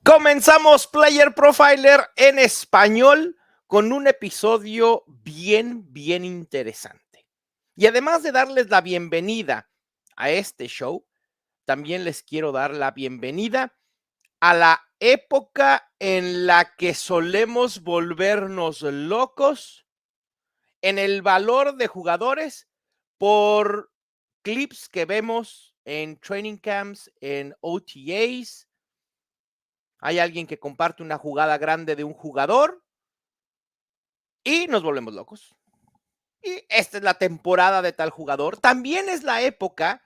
Comenzamos Player Profiler en español con un episodio bien interesante. Y además de darles la bienvenida a este show, también les quiero dar la bienvenida a la época en la que solemos volvernos locos en el valor de jugadores por clips que vemos en training camps, en OTAs. Hay alguien que comparte una jugada grande de un jugador y nos volvemos locos. Y esta es la temporada de tal jugador. También es la época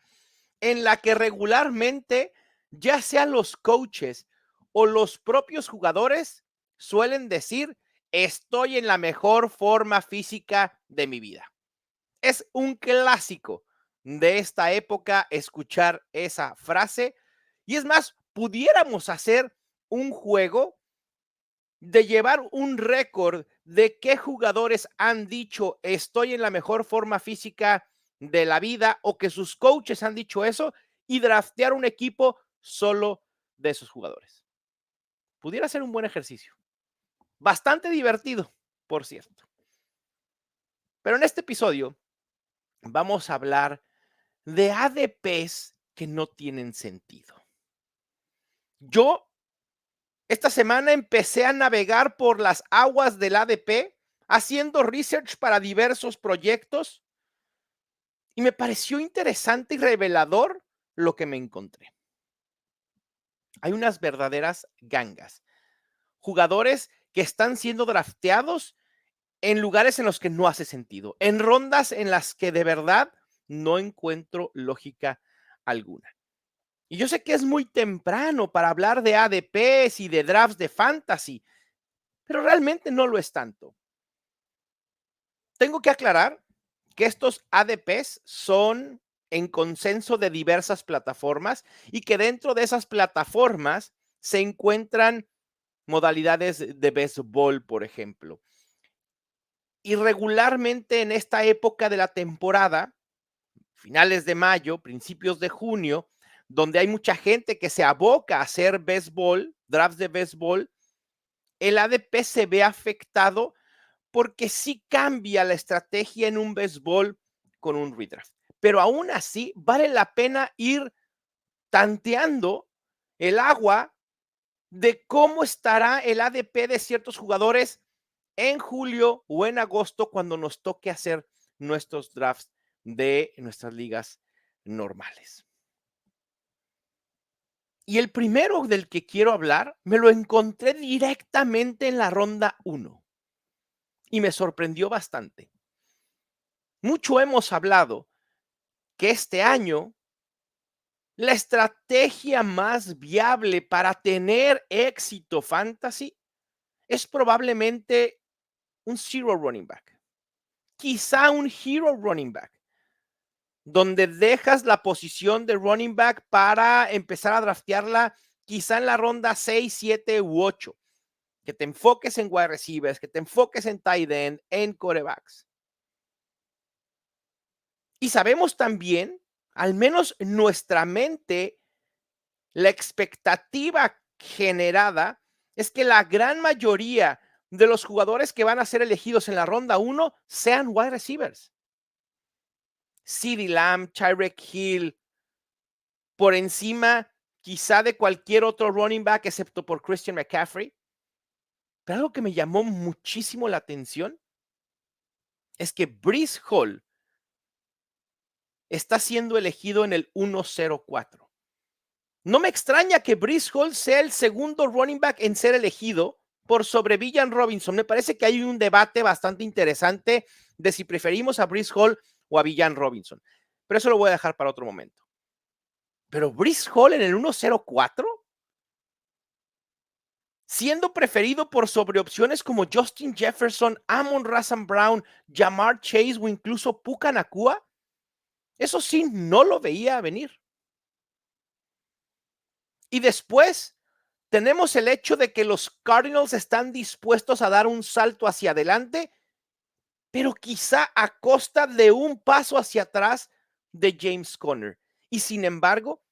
en la que regularmente, ya sean los coaches o los propios jugadores, suelen decir: estoy en la mejor forma física de mi vida. Es un clásico de esta época escuchar esa frase. Y es más, pudiéramos hacer un juego de llevar un récord de qué jugadores han dicho estoy en la mejor forma física de la vida, o que sus coaches han dicho eso, y draftear un equipo solo de esos jugadores. Pudiera ser un buen ejercicio. Bastante divertido, por cierto. Pero en este episodio vamos a hablar de ADPs que no tienen sentido. Yo esta semana empecé a navegar por las aguas del ADP, haciendo research para diversos proyectos, y me pareció interesante y revelador lo que me encontré. Hay unas verdaderas gangas. Jugadores que están siendo drafteados en lugares en los que no hace sentido, en rondas en las que de verdad no encuentro lógica alguna. Y yo sé que es muy temprano para hablar de ADPs y de drafts de fantasy, pero realmente no lo es tanto. Tengo que aclarar que estos ADPs son en consenso de diversas plataformas, y que dentro de esas plataformas se encuentran modalidades de béisbol, por ejemplo. Y regularmente en esta época de la temporada, finales de mayo, principios de junio, donde hay mucha gente que se aboca a hacer béisbol, drafts de béisbol, el ADP se ve afectado porque sí cambia la estrategia en un béisbol con un redraft. Pero aún así vale la pena ir tanteando el agua de cómo estará el ADP de ciertos jugadores en julio o en agosto, cuando nos toque hacer nuestros drafts de nuestras ligas normales. Y el primero del que quiero hablar me lo encontré directamente en la ronda 1 y me sorprendió bastante. Mucho hemos hablado que este año la estrategia más viable para tener éxito fantasy es probablemente un zero running back, quizá un hero running back, donde dejas la posición de running back para empezar a draftearla quizá en la ronda 6, 7 u 8, que te enfoques en wide receivers, que te enfoques en tight end, en quarterbacks. Y sabemos también, al menos en nuestra mente, la expectativa generada es que la gran mayoría de los jugadores que van a ser elegidos en la ronda 1 sean wide receivers. CeeDee Lamb, Tyreek Hill, por encima quizá de cualquier otro running back excepto por Christian McCaffrey. Pero algo que me llamó muchísimo la atención es que Breece Hall está siendo elegido en el 104. No me extraña que Breece Hall sea el segundo running back en ser elegido por sobre Villan Robinson. Me parece que hay un debate bastante interesante de si preferimos a Breece Hall o a Villan Robinson, pero eso lo voy a dejar para otro momento. Pero Breece Hall en el 104, siendo preferido por sobre opciones como Justin Jefferson, Amon-Ra St. Brown, Ja'Marr Chase o incluso Puka Nacua, eso sí no lo veía venir. Y después tenemos el hecho de que los Cardinals están dispuestos a dar un salto hacia adelante, pero quizá a costa de un paso hacia atrás de James Conner. Y sin embargo,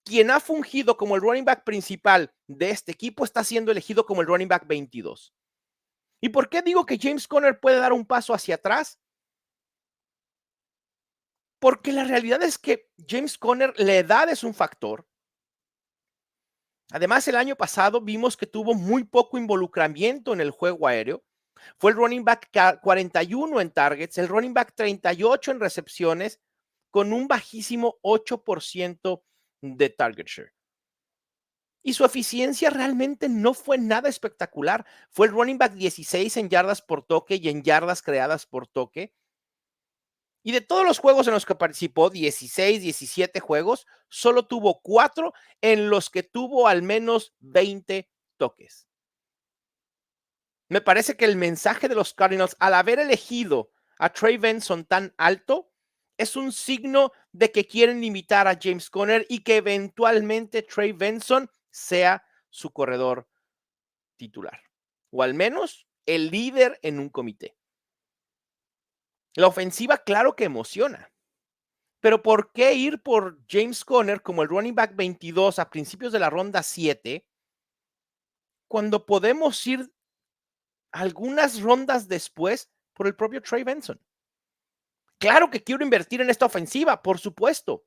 quien ha fungido como el running back principal de este equipo está siendo elegido como el running back 22. ¿Y por qué digo que James Conner puede dar un paso hacia atrás? Porque la realidad es que James Conner, la edad es un factor. Además, el año pasado vimos que tuvo muy poco involucramiento en el juego aéreo. Fue el running back 41 en targets, el running back 38 en recepciones, con un bajísimo 8% de target share. Y su eficiencia realmente no fue nada espectacular. Fue el running back 16 en yardas por toque y en yardas creadas por toque. Y de todos los juegos en los que participó, 16, 17 juegos, solo tuvo 4 en los que tuvo al menos 20 toques. Me parece que el mensaje de los Cardinals al haber elegido a Trey Benson tan alto es un signo de que quieren limitar a James Conner y que eventualmente Trey Benson sea su corredor titular, o al menos el líder en un comité. La ofensiva, claro que emociona, pero ¿por qué ir por James Conner como el running back 22 a principios de la ronda 7 cuando podemos ir algunas rondas después por el propio Trey Benson? Claro que quiero invertir en esta ofensiva, por supuesto.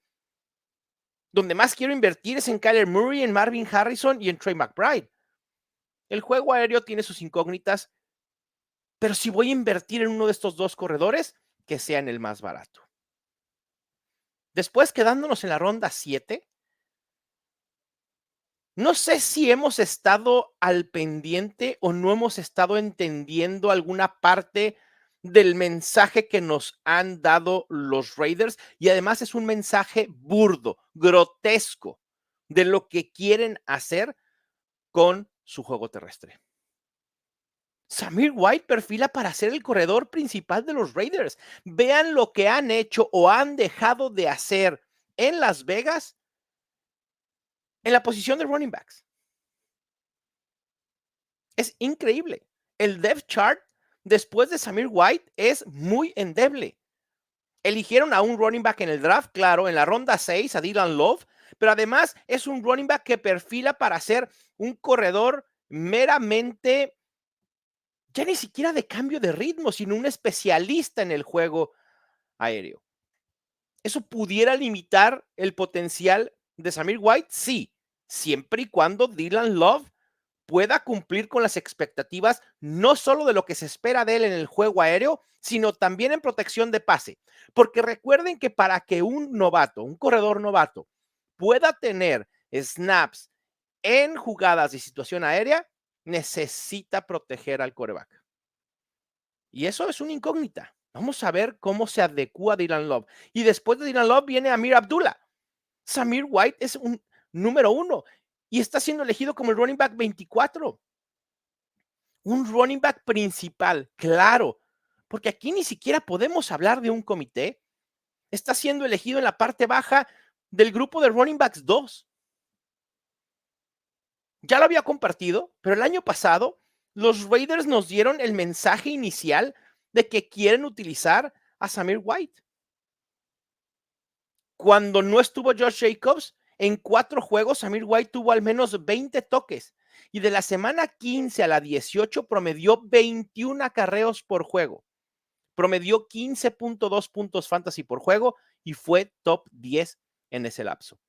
Donde más quiero invertir es en Kyler Murray, en Marvin Harrison y en Trey McBride. El juego aéreo tiene sus incógnitas, pero si voy a invertir en uno de estos dos corredores, que sea en el más barato. Después, quedándonos en la ronda 7, no sé si hemos estado al pendiente o no hemos estado entendiendo alguna parte del mensaje que nos han dado los Raiders, y además es un mensaje burdo, grotesco, de lo que quieren hacer con su juego terrestre. Zamir White perfila para ser el corredor principal de los Raiders. Vean lo que han hecho o han dejado de hacer en Las Vegas en la posición de running backs. Es increíble. El depth chart después de Zamir White es muy endeble. Eligieron a un running back en el draft, claro, en la ronda 6 a Dylan Love, pero además es un running back que perfila para ser un corredor meramente, ya ni siquiera de cambio de ritmo, sino un especialista en el juego aéreo. ¿Eso pudiera limitar el potencial de Zamir White? Sí, siempre y cuando Dylan Love pueda cumplir con las expectativas, no solo de lo que se espera de él en el juego aéreo, sino también en protección de pase. Porque recuerden que para que un novato, un corredor novato, pueda tener snaps en jugadas de situación aérea, necesita proteger al quarterback. Y eso es una incógnita. Vamos a ver cómo se adecua Dylan Love. Y después de Dylan Love viene Amir Abdullah. Zamir White es un número 1 y está siendo elegido como el running back 24. Un running back principal, claro, porque aquí ni siquiera podemos hablar de un comité. Está siendo elegido en la parte baja del grupo de running backs 2. Ya lo había compartido, pero el año pasado los Raiders nos dieron el mensaje inicial de que quieren utilizar a Zamir White. Cuando no estuvo Josh Jacobs, en 4 juegos, Zamir White tuvo al menos 20 toques y de la semana 15 a la 18 promedió 21 acarreos por juego. Promedió 15.2 puntos fantasy por juego y fue top 10 en ese lapso.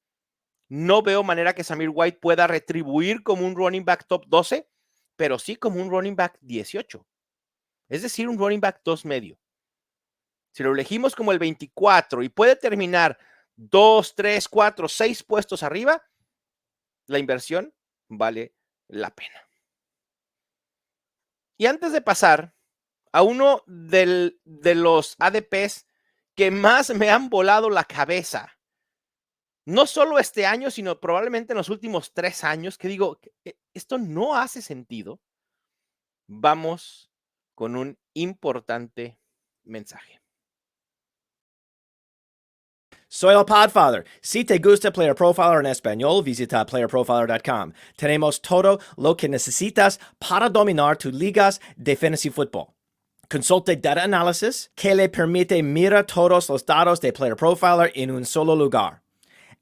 No veo manera que Zamir White pueda retribuir como un running back top 12, pero sí como un running back 18. Es decir, un running back 2 medio. Si lo elegimos como el 24 y puede terminar 2, 3, 4, 6 puestos arriba, la inversión vale la pena. Y antes de pasar a uno de los ADPs que más me han volado la cabeza, no solo este año, sino probablemente en los últimos 3 años, que digo, esto no hace sentido, vamos con un importante mensaje. Soy el Podfather. Si te gusta Player Profiler en español, visita playerprofiler.com. Tenemos todo lo que necesitas para dominar tus ligas de fantasy football. Consulte Data Analysis, que le permite mirar todos los datos de Player Profiler en un solo lugar.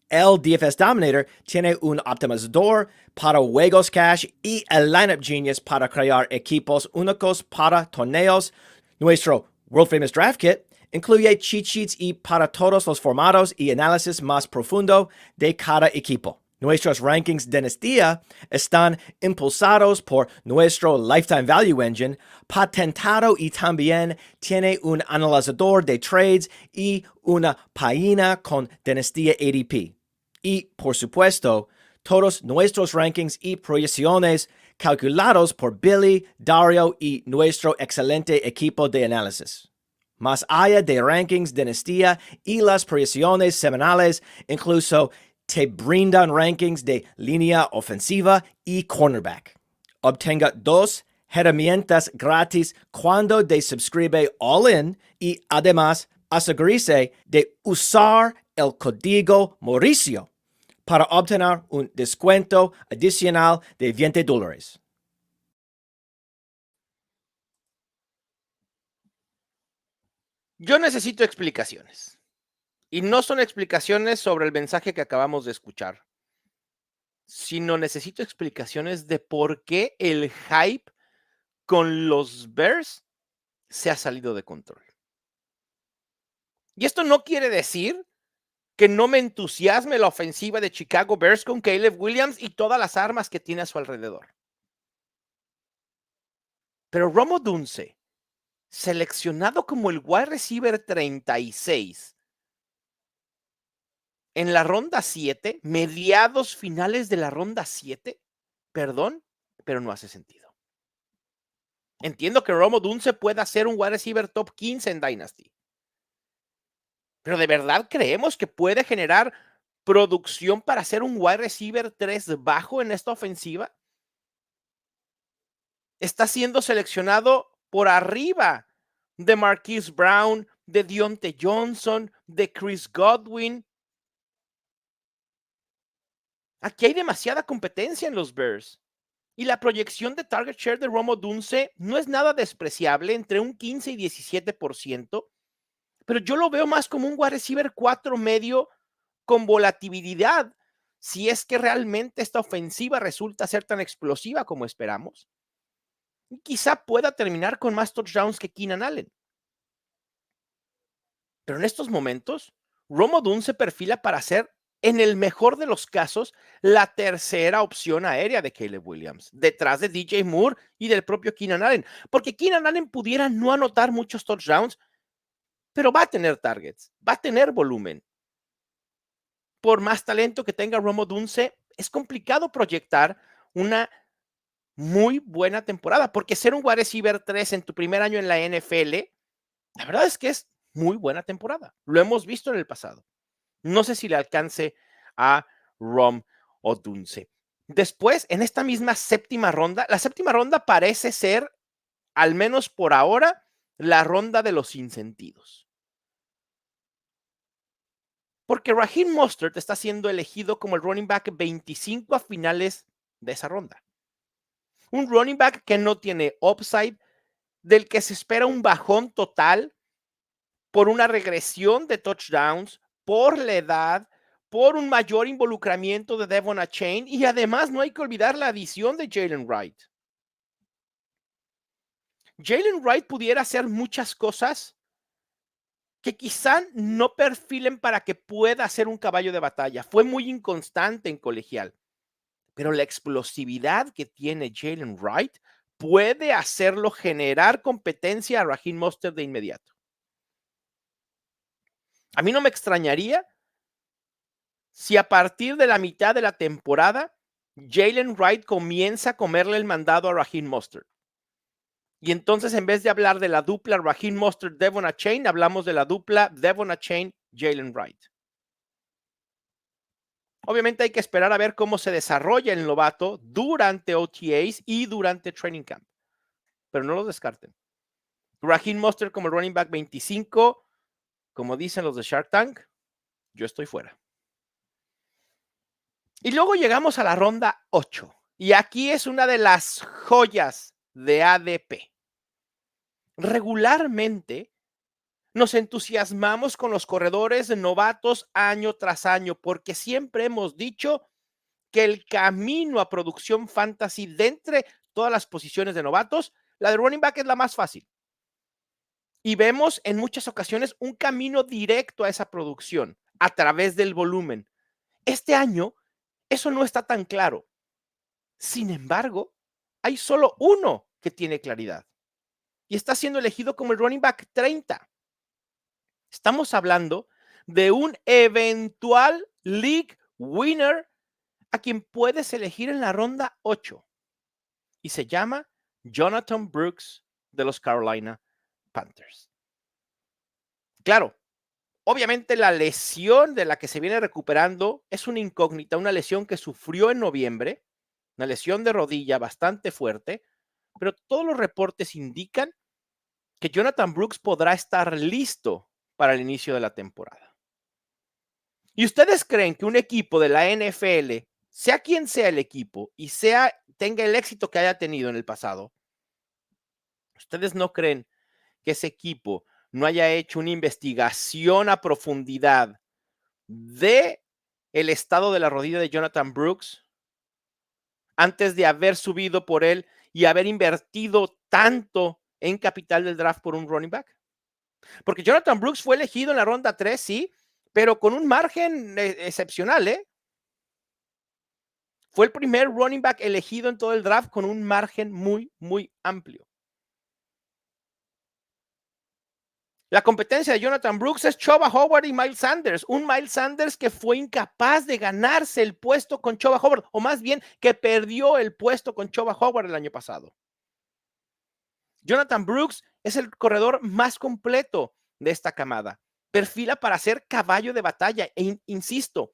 El DFS Dominator tiene un optimizador para juegos cash y el Lineup Genius para crear equipos únicos para torneos. Nuestro World Famous Draft Kit incluye cheat sheets y para todos los formatos y análisis más profundo de cada equipo. Nuestros rankings Dinastía están impulsados por nuestro Lifetime Value Engine, patentado, y también tiene un analizador de trades y una página con Dinastía ADP. Y, por supuesto, todos nuestros rankings y proyecciones calculados por Billy, Dario y nuestro excelente equipo de análisis. Más allá de rankings, Dinastía y las proyecciones semanales, incluso te brindan rankings de línea ofensiva y cornerback. Obtenga 2 herramientas gratis cuando te suscribe All In y además asegúrese de usar el código Mauricio para obtener un descuento adicional de $20. Yo necesito explicaciones. Y no son explicaciones sobre el mensaje que acabamos de escuchar, sino necesito explicaciones de por qué el hype con los Bears se ha salido de control. Y esto no quiere decir que no me entusiasme la ofensiva de Chicago Bears con Caleb Williams y todas las armas que tiene a su alrededor. Pero Rome Odunze, seleccionado como el wide receiver 36 en la ronda 7, mediados finales de la ronda 7, perdón, pero no hace sentido. Entiendo que Rome Odunze pueda ser un wide receiver top 15 en Dynasty, pero ¿de verdad creemos que puede generar producción para ser un wide receiver 3 bajo en esta ofensiva? Está siendo seleccionado por arriba de Marquise Brown, de Diontae Johnson, de Chris Godwin. Aquí hay demasiada competencia en los Bears. Y la proyección de target share de Rome Odunze no es nada despreciable, entre un 15 y 17%, pero yo lo veo más como un wide receiver 4 medio con volatilidad, si es que realmente esta ofensiva resulta ser tan explosiva como esperamos. Y quizá pueda terminar con más touchdowns que Keenan Allen. Pero en estos momentos, Rome Odunze se perfila para ser, en el mejor de los casos, la tercera opción aérea de Caleb Williams, detrás de DJ Moore y del propio Keenan Allen. Porque Keenan Allen pudiera no anotar muchos touchdowns, pero va a tener targets, va a tener volumen. Por más talento que tenga Rome Odunze, es complicado proyectar una muy buena temporada, porque ser un wide receiver 3 en tu primer año en la NFL, la verdad es que es muy buena temporada. Lo hemos visto en el pasado. No sé si le alcance a Rome Odunze. Después, en esta misma séptima ronda, la séptima ronda parece ser, al menos por ahora, la ronda de los sinsentidos. Porque Raheem Mostert está siendo elegido como el running back 25 a finales de esa ronda. Un running back que no tiene upside, del que se espera un bajón total por una regresión de touchdowns, por la edad, por un mayor involucramiento de Devon Achane, y además no hay que olvidar la adición de Jalen Wright. Jalen Wright pudiera hacer muchas cosas que quizá no perfilen para que pueda ser un caballo de batalla. Fue muy inconstante en colegial, pero la explosividad que tiene Jalen Wright puede hacerlo generar competencia a Raheem Mostert de inmediato. A mí no me extrañaría si a partir de la mitad de la temporada Jalen Wright comienza a comerle el mandado a Raheem Mostert. Y entonces, en vez de hablar de la dupla Raheem Mostert-Devon Achane, hablamos de la dupla Devon Achane-Jalen Wright. Obviamente hay que esperar a ver cómo se desarrolla el novato durante OTAs y durante Training Camp. Pero no lo descarten. Raheem Mostert como running back 25, como dicen los de Shark Tank, yo estoy fuera. Y luego llegamos a la ronda 8. Y aquí es una de las joyas de ADP. Regularmente, Nos entusiasmamos con los corredores novatos año tras año porque siempre hemos dicho que el camino a producción fantasy de entre todas las posiciones de novatos, la de running back es la más fácil. Y vemos en muchas ocasiones un camino directo a esa producción a través del volumen. Este año eso no está tan claro. Sin embargo, hay solo uno que tiene claridad y está siendo elegido como el running back 30. Estamos hablando de un eventual league winner a quien puedes elegir en la ronda 8 y se llama Jonathan Brooks de los Carolina Panthers. Claro, obviamente la lesión de la que se viene recuperando es una incógnita, una lesión que sufrió en noviembre, una lesión de rodilla bastante fuerte, pero todos los reportes indican que Jonathan Brooks podrá estar listo para el inicio de la temporada. ¿Y ustedes creen que un equipo de la NFL, sea quien sea el equipo y tenga el éxito que haya tenido en el pasado, ustedes no creen que ese equipo no haya hecho una investigación a profundidad de el estado de la rodilla de Jonathan Brooks antes de haber subido por él y haber invertido tanto en capital del draft por un running back? Porque Jonathan Brooks fue elegido en la ronda 3, sí, pero con un margen excepcional, ¿eh? Fue el primer running back elegido en todo el draft con un margen muy, muy amplio. La competencia de Jonathan Brooks es Chuba Howard y Miles Sanders. Un Miles Sanders que fue incapaz de ganarse el puesto con Chuba Howard, o más bien que perdió el puesto con Chuba Howard el año pasado. Jonathan Brooks es el corredor más completo de esta camada. Perfila para ser caballo de batalla. E insisto,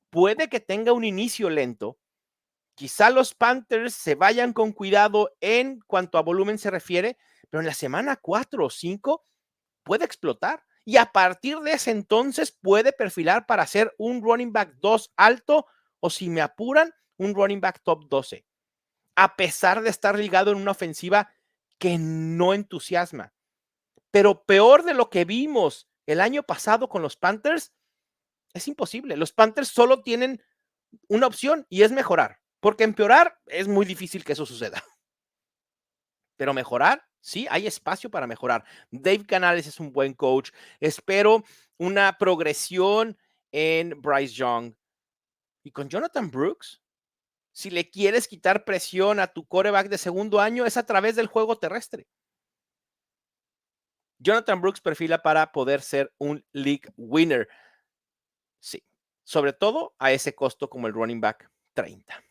puede que tenga un inicio lento. Quizá los Panthers se vayan con cuidado en cuanto a volumen se refiere, pero en la semana 4 o 5 puede explotar. Y a partir de ese entonces puede perfilar para ser un running back 2 alto o, si me apuran, un running back top 12. A pesar de estar ligado en una ofensiva que no entusiasma. Pero peor de lo que vimos el año pasado con los Panthers, es imposible. Los Panthers solo tienen una opción y es mejorar. Porque empeorar es muy difícil que eso suceda. Pero mejorar, sí, hay espacio para mejorar. Dave Canales es un buen coach. Espero una progresión en Bryce Young. Y con Jonathan Brooks, si le quieres quitar presión a tu quarterback de segundo año, es a través del juego terrestre. Jonathan Brooks perfila para poder ser un league winner. Sí, sobre todo a ese costo como el running back 30.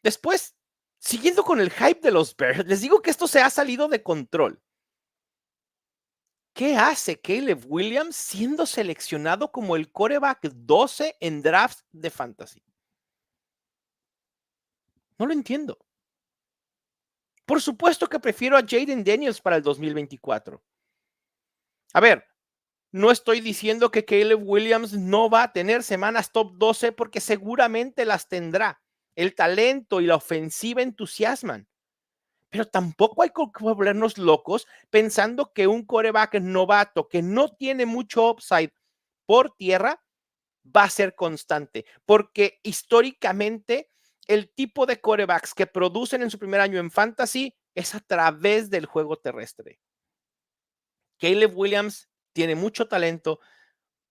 Después, siguiendo con el hype de los Bears, les digo que esto se ha salido de control. ¿Qué hace Caleb Williams siendo seleccionado como el quarterback 12 en drafts de fantasy? No lo entiendo. Por supuesto que prefiero a Jaden Daniels para el 2024. A ver, no estoy diciendo que Caleb Williams no va a tener semanas top 12 porque seguramente las tendrá. El talento y la ofensiva entusiasman. Pero tampoco hay que volvernos locos pensando que un quarterback novato que no tiene mucho upside por tierra va a ser constante, porque históricamente el tipo de quarterbacks que producen en su primer año en fantasy es a través del juego terrestre. Caleb Williams tiene mucho talento,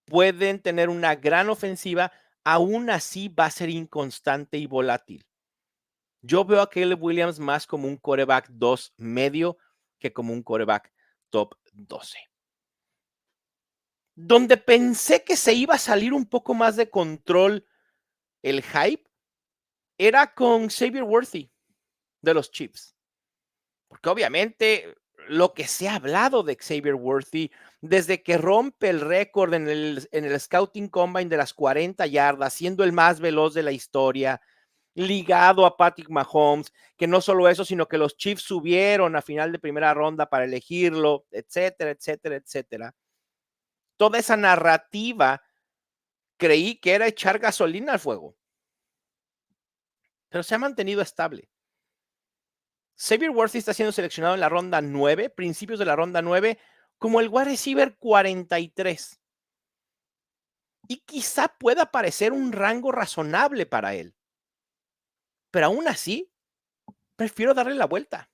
pueden tener una gran ofensiva, aún así va a ser inconstante y volátil. Yo veo a Caleb Williams más como un quarterback 2 medio que como un quarterback top 12. Donde pensé que se iba a salir un poco más de control el hype era con Xavier Worthy de los Chiefs. Porque obviamente lo que se ha hablado de Xavier Worthy desde que rompe el récord en el Scouting Combine de las 40 yardas, siendo el más veloz de la historia, ligado a Patrick Mahomes, que no solo eso, sino que los Chiefs subieron a final de primera ronda para elegirlo, etcétera, etcétera, etcétera. Toda esa narrativa creí que era echar gasolina al fuego, pero se ha mantenido estable. Xavier Worthy está siendo seleccionado en la ronda 9, principios de la ronda 9, como el wide receiver 43. Y quizá pueda parecer un rango razonable para él. Pero aún así, prefiero darle la vuelta.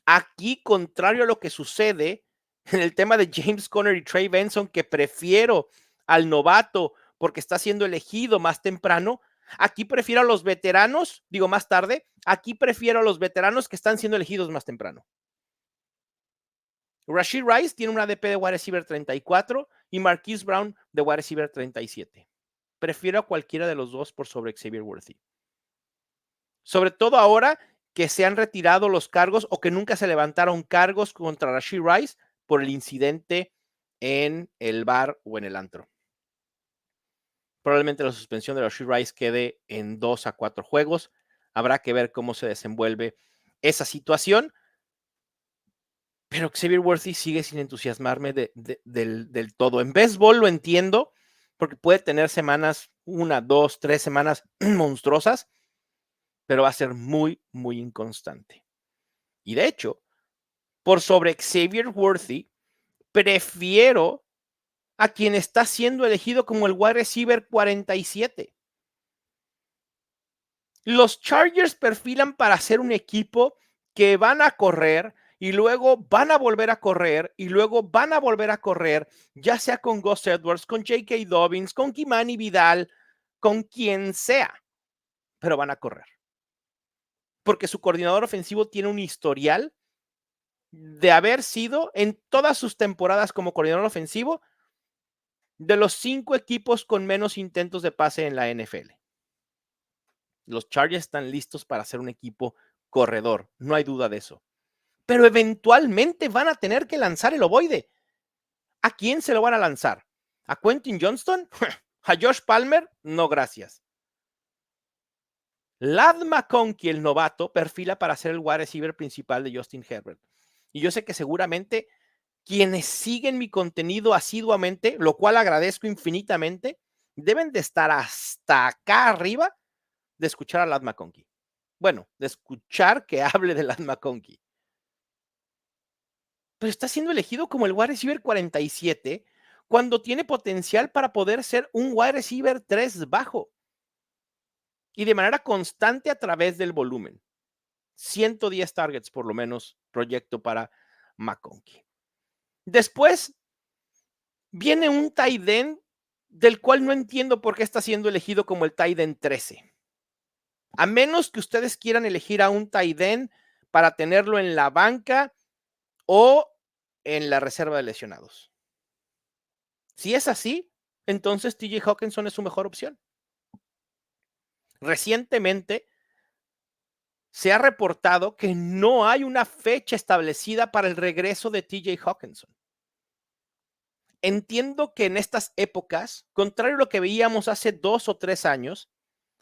Aquí, contrario a lo que sucede en el tema de James Conner y Trey Benson, que prefiero al novato porque está siendo elegido más temprano, aquí prefiero a los veteranos, digo más tarde, aquí prefiero a los veteranos que están siendo elegidos más temprano. Rashee Rice tiene un ADP de wide receiver 34 y Marquise Brown de wide receiver 37. Prefiero a cualquiera de los dos por sobre Xavier Worthy. Sobre todo ahora que se han retirado los cargos o que nunca se levantaron cargos contra Rashee Rice por el incidente en el bar o en el antro. Probablemente la suspensión de Rashee Rice quede en 2 a 4 juegos. Habrá que ver cómo se desenvuelve esa situación. Pero Xavier Worthy sigue sin entusiasmarme del todo. En béisbol lo entiendo, porque puede tener semanas, 1, 2, 3 semanas monstruosas, pero va a ser muy, muy inconstante. Y de hecho, por sobre Xavier Worthy, prefiero a quien está siendo elegido como el wide receiver 47. Los Chargers perfilan para ser un equipo que van a correr y luego van a volver a correr y luego van a volver a correr, ya sea con Gus Edwards, con J.K. Dobbins, con Kimani Vidal, con quien sea, pero van a correr. Porque su coordinador ofensivo tiene un historial de haber sido en todas sus temporadas como coordinador ofensivo de los 5 equipos con menos intentos de pase en la NFL. Los Chargers están listos para ser un equipo corredor, no hay duda de eso. Pero eventualmente van a tener que lanzar el ovoide. ¿A quién se lo van a lanzar? ¿A Quentin Johnston? ¿A Josh Palmer? No, gracias. Ladd McConkey, el novato, perfila para ser el wide receiver principal de Justin Herbert. Y yo sé que seguramente quienes siguen mi contenido asiduamente, lo cual agradezco infinitamente, deben de estar hasta acá arriba de escuchar a Ladd McConkey. Bueno, de escuchar que hable de Ladd McConkey. Pero está siendo elegido como el wide receiver 47 cuando tiene potencial para poder ser un wide receiver 3 bajo y de manera constante a través del volumen. 110 targets por lo menos proyecto para McConkey. Después viene un tight end del cual no entiendo por qué está siendo elegido como el tight end 13. A menos que ustedes quieran elegir a un tight end para tenerlo en la banca o en la reserva de lesionados. Si es así, entonces TJ Hawkinson es su mejor opción. Recientemente se ha reportado que no hay una fecha establecida para el regreso de TJ Hawkinson. Entiendo que en estas épocas, contrario a lo que veíamos hace 2 o 3 años,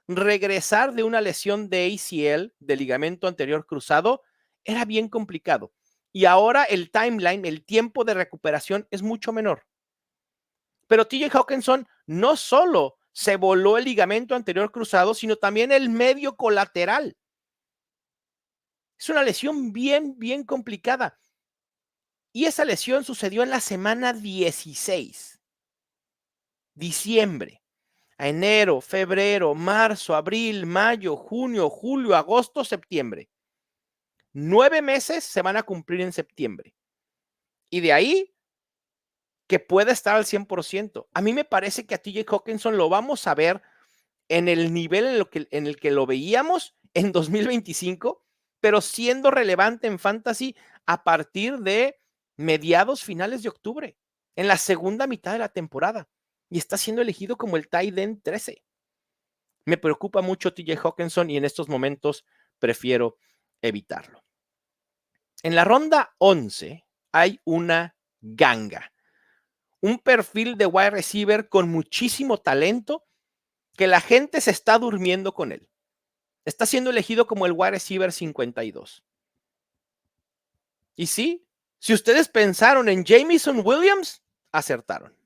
regresar de una lesión de ACL, de ligamento anterior cruzado, era bien complicado. Y ahora el timeline, el tiempo de recuperación es mucho menor. Pero TJ Hawkinson no solo se voló el ligamento anterior cruzado, sino también el medio colateral. Es una lesión bien, bien complicada. Y esa lesión sucedió en la semana 16. Diciembre, a enero, febrero, marzo, abril, mayo, junio, julio, agosto, septiembre. 9 meses se van a cumplir en septiembre. Y de ahí que pueda estar al 100%. A mí me parece que a TJ Hawkinson lo vamos a ver en el nivel en el que lo veíamos en 2025, pero siendo relevante en fantasy a partir de mediados, finales de octubre, en la segunda mitad de la temporada. Y está siendo elegido como el tight end 13. Me preocupa mucho TJ Hawkinson y en estos momentos prefiero evitarlo. En la ronda 11 hay una ganga. Un perfil de wide receiver con muchísimo talento que la gente se está durmiendo con él. Está siendo elegido como el wide receiver 52. Y sí, si ustedes pensaron en Jameson Williams, acertaron.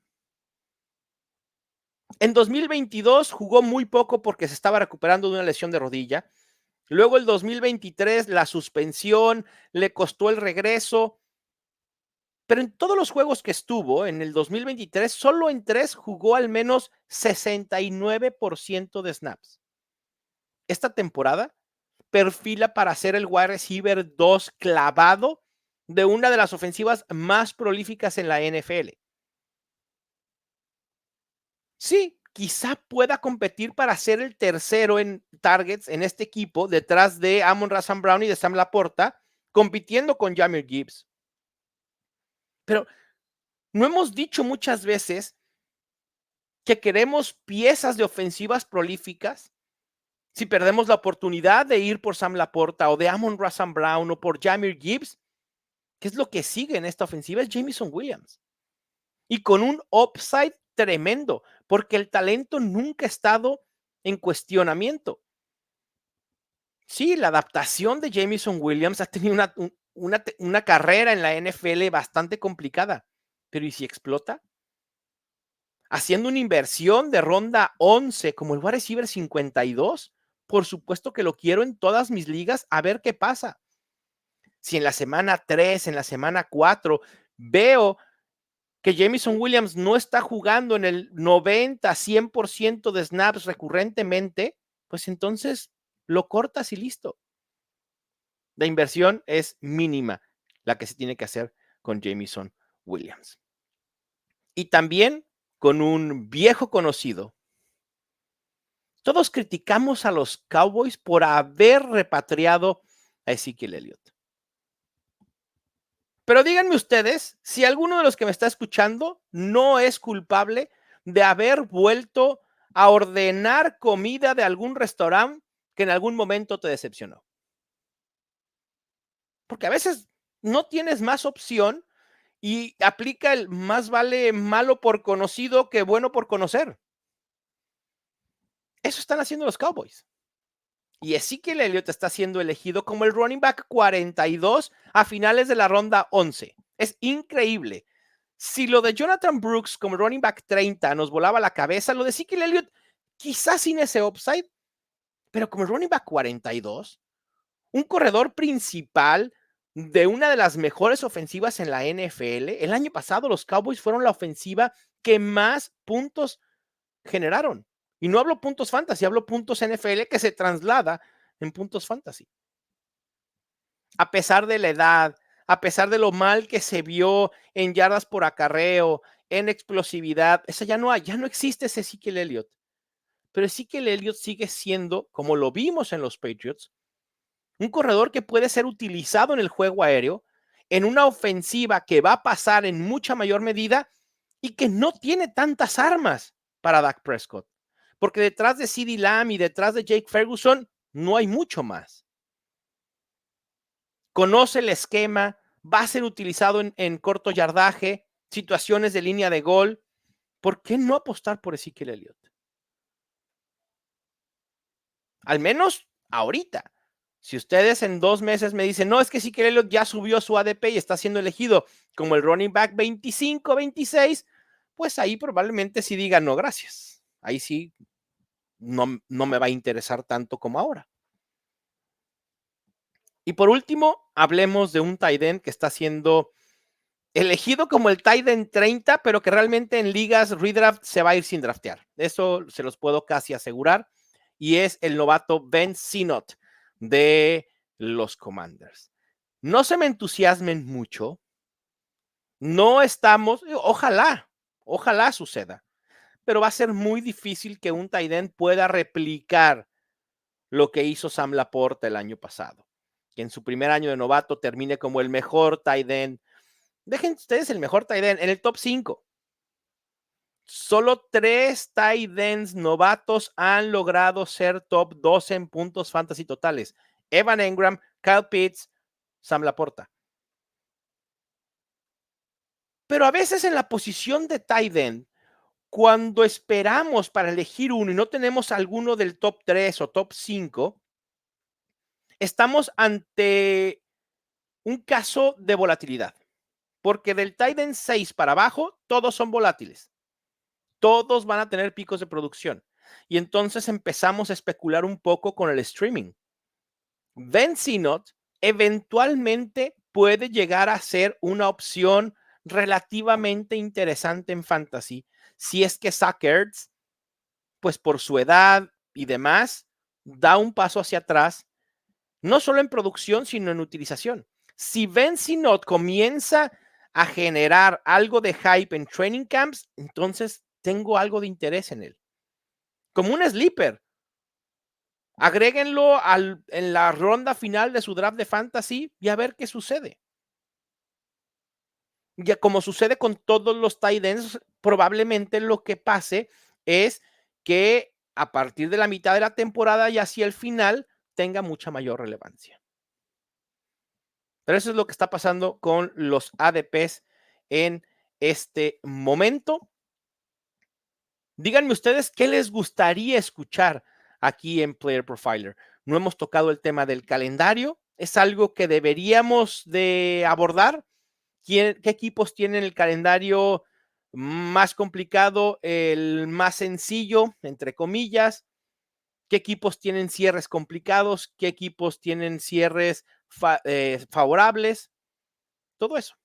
En 2022 jugó muy poco porque se estaba recuperando de una lesión de rodilla. Luego el 2023 la suspensión le costó el regreso. Pero en todos los juegos que estuvo en el 2023, solo en 3 jugó al menos 69% de snaps. Esta temporada perfila para ser el wide receiver 2 clavado de una de las ofensivas más prolíficas en la NFL. Sí, quizá pueda competir para ser el tercero en targets en este equipo, detrás de Amon-Ra St. Brown y de Sam Laporta, compitiendo con Jahmyr Gibbs. Pero no hemos dicho muchas veces que queremos piezas de ofensivas prolíficas. Si perdemos la oportunidad de ir por Sam Laporta o de Amon-Ra St. Brown o por Jahmyr Gibbs, ¿qué es lo que sigue en esta ofensiva? Es Jameson Williams. Y con un upside tremendo, porque el talento nunca ha estado en cuestionamiento. Sí, la adaptación de Jameson Williams ha tenido una carrera en la NFL bastante complicada, pero ¿y si explota? Haciendo una inversión de ronda 11 como el wide receiver 52, por supuesto que lo quiero en todas mis ligas a ver qué pasa. Si en la semana 3, en la semana 4, veo que Jameson Williams no está jugando en el 90-100% de snaps recurrentemente, pues entonces lo cortas y listo. La inversión es mínima, la que se tiene que hacer con Jameson Williams. Y también con un viejo conocido. Todos criticamos a los Cowboys por haber repatriado a Ezekiel Elliott. Pero díganme ustedes si alguno de los que me está escuchando no es culpable de haber vuelto a ordenar comida de algún restaurante que en algún momento te decepcionó. Porque a veces no tienes más opción y aplica el más vale malo por conocido que bueno por conocer. Eso están haciendo los Cowboys. Y Ezekiel Elliott está siendo elegido como el running back 42 a finales de la ronda 11. Es increíble. Si lo de Jonathan Brooks como running back 30 nos volaba la cabeza, lo de Ezekiel Elliott quizás sin ese upside, pero como el running back 42, un corredor principal de una de las mejores ofensivas en la NFL. El año pasado los Cowboys fueron la ofensiva que más puntos generaron. Y no hablo puntos fantasy, hablo puntos NFL que se traslada en puntos fantasy. A pesar de la edad, a pesar de lo mal que se vio en yardas por acarreo, en explosividad, esa ya no hay, ya no existe ese Ezekiel Elliott. Pero Ezekiel Elliott sigue siendo, como lo vimos en los Patriots, un corredor que puede ser utilizado en el juego aéreo, en una ofensiva que va a pasar en mucha mayor medida y que no tiene tantas armas para Dak Prescott. Porque detrás de CeeDee Lamb y detrás de Jake Ferguson no hay mucho más. Conoce el esquema, va a ser utilizado en corto yardaje, situaciones de línea de gol. ¿Por qué no apostar por Ezekiel Elliott? Al menos ahorita. Si ustedes en 2 meses me dicen, no, es que Ezekiel Elliott ya subió su ADP y está siendo elegido como el running back 25, 26, pues ahí probablemente sí digan, no, gracias. Ahí sí no me va a interesar tanto como ahora. Y por último, hablemos de un tight end que está siendo elegido como el tight end 30, pero que realmente en ligas redraft se va a ir sin draftear. Eso se los puedo casi asegurar. Y es el novato Ben Sinnott de los Commanders. No se me entusiasmen mucho. No estamos, ojalá suceda, pero va a ser muy difícil que un tight end pueda replicar lo que hizo Sam Laporta el año pasado, que en su primer año de novato termine como el mejor tight end. Dejen ustedes el mejor tight end en el top 5. Solo 3 tight ends novatos han logrado ser top 12 en puntos fantasy totales. Evan Engram, Kyle Pitts, Sam Laporta. Pero a veces en la posición de tight end, cuando esperamos para elegir uno y no tenemos alguno del top 3 o top 5, estamos ante un caso de volatilidad. Porque del tight end 6 para abajo, todos son volátiles. Todos van a tener picos de producción. Y entonces empezamos a especular un poco con el streaming. Ben Sinnott eventualmente puede llegar a ser una opción relativamente interesante en fantasy, si es que Zach Ertz, pues por su edad y demás, da un paso hacia atrás, no solo en producción, sino en utilización. Si Ben Sinnott comienza a generar algo de hype en training camps, entonces tengo algo de interés en él. Como un sleeper. Agréguenlo en la ronda final de su draft de fantasy y a ver qué sucede. Ya como sucede con todos los tight ends, probablemente lo que pase es que a partir de la mitad de la temporada y hacia el final tenga mucha mayor relevancia. Pero eso es lo que está pasando con los ADPs en este momento. Díganme ustedes qué les gustaría escuchar aquí en Player Profiler. No hemos tocado el tema del calendario. Es algo que deberíamos de abordar. ¿Qué equipos tienen el calendario más complicado, el más sencillo, entre comillas? ¿Qué equipos tienen cierres complicados? ¿Qué equipos tienen cierres favorables? Todo eso.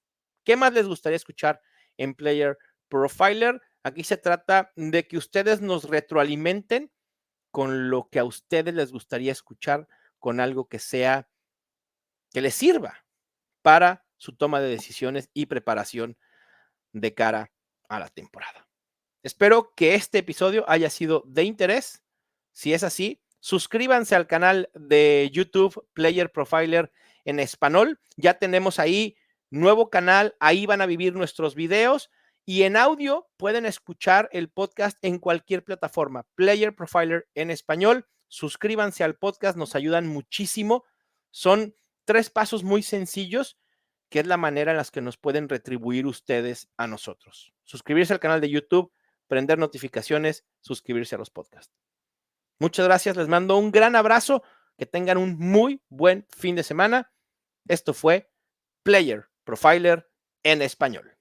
¿Qué más les gustaría escuchar en Player Profiler? Aquí se trata de que ustedes nos retroalimenten con lo que a ustedes les gustaría escuchar, con algo que sea, que les sirva para su toma de decisiones y preparación de cara a la temporada. Espero que este episodio haya sido de interés. Si es así, suscríbanse al canal de YouTube Player Profiler en español. Ya tenemos ahí nuevo canal, ahí van a vivir nuestros videos y en audio pueden escuchar el podcast en cualquier plataforma. Player Profiler en español. Suscríbanse al podcast, nos ayudan muchísimo. Son 3 pasos muy sencillos que es la manera en la que nos pueden retribuir ustedes a nosotros. Suscribirse al canal de YouTube, prender notificaciones, suscribirse a los podcasts. Muchas gracias, les mando un gran abrazo, que tengan un muy buen fin de semana. Esto fue Player Profiler en español.